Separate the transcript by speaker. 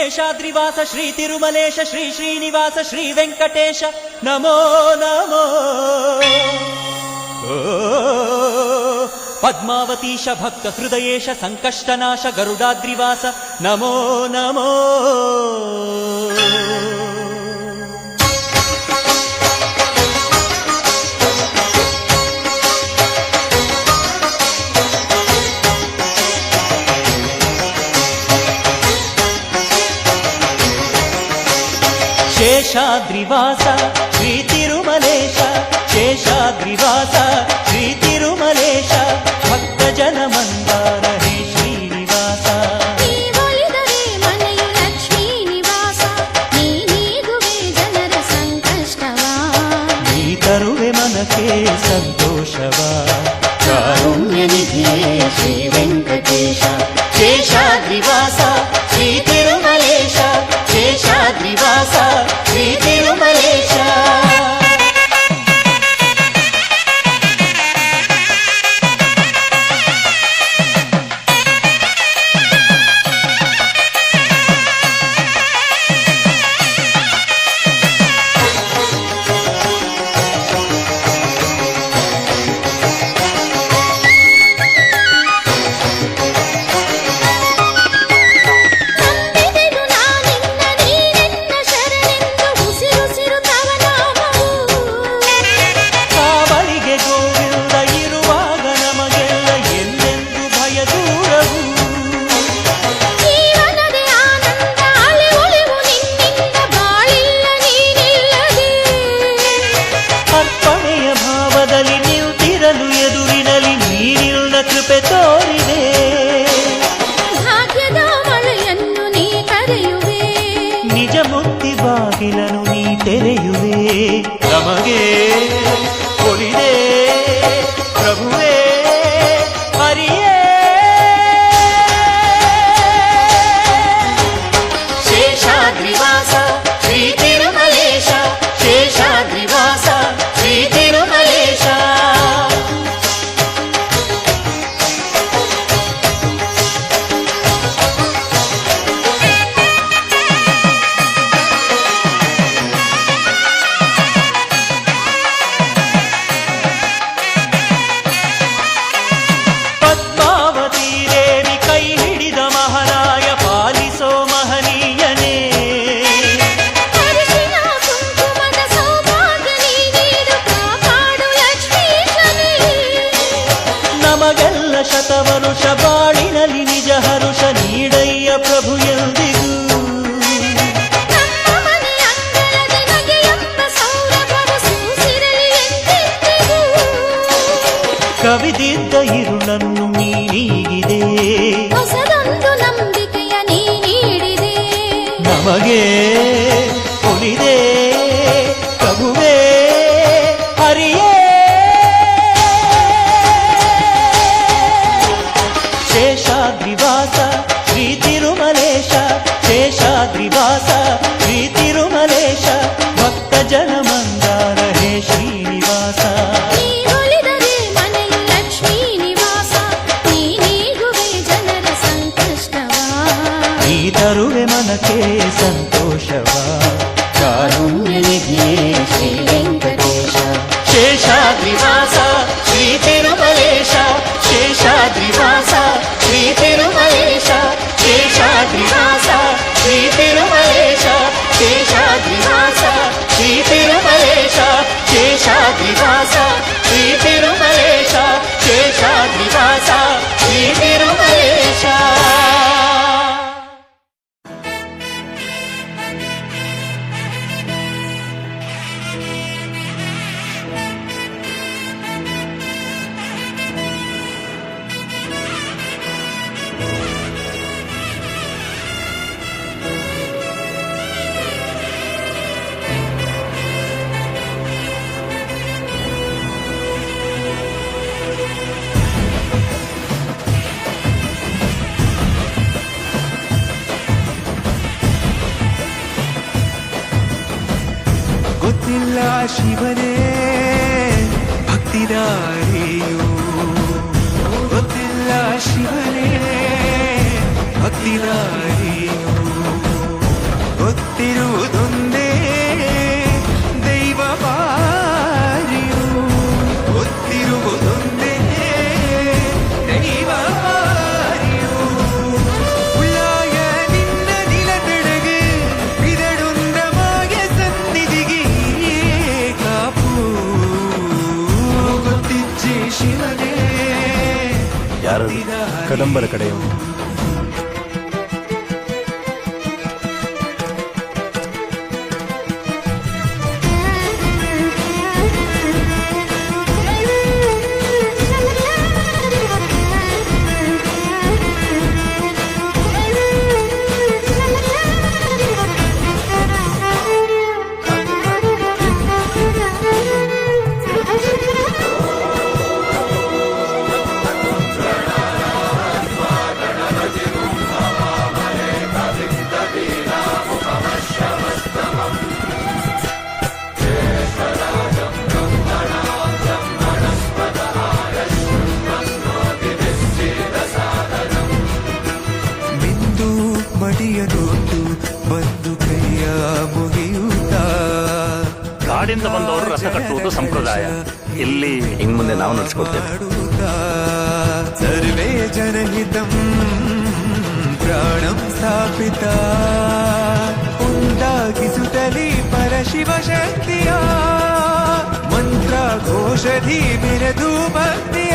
Speaker 1: ಶೇಷಾದ್ರಿವಾಸ ಶ್ರೀ ತಿರುಮಲೇಶ ಶ್ರೀ ಶ್ರೀನಿವಾಸ ಶ್ರೀ ವೆಂಕಟೇಶ ನಮೋ ನಮೋ. ಪದ್ಮಾವತೀಶ ಭಕ್ತ ಹೃದಯೇಶ ಸಂಕಷ್ಟನಾಶ ಗರುಡಾದ್ರಿವಾಸ ನಮೋ ನಮೋ. ಶೇಷಾದ್ರಿವಾಸ ಶ್ರೀ ತಿರುಮಲೇಶ ಶೇಷಾದ್ರಿವಾಸ ಶ್ರೀ ತಿರುಮಲೇಶ ಭಕ್ತ ಜನ ಮಂದಾರ ಹೇ ಶ್ರೀನಿವಾಸ.
Speaker 2: ನೀವೊಲಿದರೆ ಮನೆಯು ಲಕ್ಷ್ಮೀ ನಿವಾಸ, ನೀಗುವೆ ಜನರ ಸಂಕಷ್ಟವ,
Speaker 1: ನೀ ತರುವೆ ಮನಕ್ಕೆ ಸಂತೋಷವ. ಕಾರುಣ್ಯ ನಿಧಿಯೇ ಶ್ರೀ ವೆಂಕಟೇಶ ಶೇಷಾದ್ರಿವಾಸ ಶ್ರೀ ತಿರುಮಲೇಶ ಶೇಷಾದ್ರಿವಾಸ ಶ್ರೀ ತಿರುಮಲೇಶ. ಬಾಗಿಲನು ನೀ ತೆರೆಯುವೆ ನಮಗೆ ಒಲಿದೆ ಪ್ರಭುವೇ ಹರಿಯೇ. ಶೇಷಾದ್ರಿವಾಸ ಶ್ರೀ ತಿರುಮಲೇಶ ಶೇಷಾದ್ರಿವಾಸ ಶ್ರೀ ತಿರುಮಲೇಶ. ಶತವರುಷ ಬಾಳಿನಲ್ಲಿ ನಿಜ ಹರುಷ ನೀಡಯ್ಯ ಪ್ರಭು ಎಂದಿಗೂ. ಕವಿದಿದ್ದ ಇರುಳನ್ನು ನೀ ನೀಗಿದೆ,
Speaker 2: ಹೊಸದೊಂದು ನಂಬಿಕೆಯ ನೀ ನೀಡಿದೆ
Speaker 1: ನಮಗೆ ಒಲಿದೆ ಪ್ರಭುವೇ ಹರಿಯೇ. ಶೇಷಾದ್ರಿವಾಸ ಶ್ರೀ ತಿರುಮಲೇಶ ಶೇಷಾದ್ರಿವಾಸ ಶ್ರೀ ತಿರುಮಲೇಶ ಭಕ್ತ ಜನ ಮಂದಾರ ಹೇ ಶ್ರೀನಿವಾಸ.
Speaker 2: ನೀವೊಲಿದರೆ ಮನೆಯು ಲಕ್ಷ್ಮೀ ನಿವಾಸ, ನೀಗುವೆ ಜನರ ಸಂಕಷ್ಟವ,
Speaker 1: ನೀ ತರುವೆ ಮನಕ್ಕೆ ಸಂತೋಷವ. ಕಾರುಣ್ಯ ನಿಧಿಯೇ ಶ್ರೀ ವೆಂಕಟೇಶ ಶೇಷಾದ್ರಿವಾಸ ಶ್ರೀ ತಿರುಮಲೇಶ ಶೇಷಾದ್ರಿವಾಸ ಶ್ರೀ ತಿರುಮಲೇಶ ಶೇಷಾದ್ರಿವಾಸ ಶ್ರೀ ತಿರುಮಲೇಶ ಶೇಷಾದ್ರಿವಾಸ ಶ್ರೀ ತಿರುಮಲೇಶ ಶೇಷಾದ್ರಿವಾಸ ಶ್ರೀ ತಿರುಮಲೇಶ ಶೇಷಾದ್ರಿವಾಸ ಶ್ರೀ ತಿರುಮಲೇಶ.
Speaker 3: ಗೊತ್ತಿಲ್ಲ ಶಿವನೇ ಭಕ್ತಿದಾರಿಯು, ಗೊತ್ತಿಲ್ಲ ಶಿವನೇ ಭಕ್ತಿದಾರಿಯು. ಗೊತ್ತಿರುವುದೊಂದೇ ದೈವ ಬಾರಿಯು ಗೊತ್ತಿರುವುದೊಂದೇ ದೈವ ಬಾರಿಯು ಉಳ್ಳಾಯ ನಿನ್ನ ನಿಲತಡೆಗೆ ಬಿದಡುಂದಮಾಯ ಸನ್ನಿಧಿಗೆ ಕಾಪು ಗೊತ್ತಿಚ್ಚೆ ಶಿವನೇ
Speaker 4: ಯಾರು ಕದಂಬರ ಕಡೆಯವರು.
Speaker 3: ಮಿಂದು ಮಡಿಯನೊಟ್ಟು ಬಂದು ಕೈಯ ಮುಗಿಯುತ್ತ
Speaker 5: ಕಾಡಿಂದ ಬಂದವರು ರಥ ಕಟ್ಟುವುದು ಸಂಪ್ರದಾಯ. ಇಲ್ಲಿ
Speaker 4: ಇನ್ ಮುಂದೆ ನಾವು ನಡ್ಸ್ಕೊಡ್ತೇವೆ.
Speaker 3: ಸರ್ವೇ ಜನಹಿತಂ ಪ್ರಾಣಂ ಸ್ಥಾಪಿತ ಉಂಟಾಗಿಸುತ್ತಲೇ ಪರಶಿವ ಶಕ್ತಿಯ ಮಂತ್ರ ಘೋಷಧಿ ಮೆರೆದು ಭಕ್ತಿಯ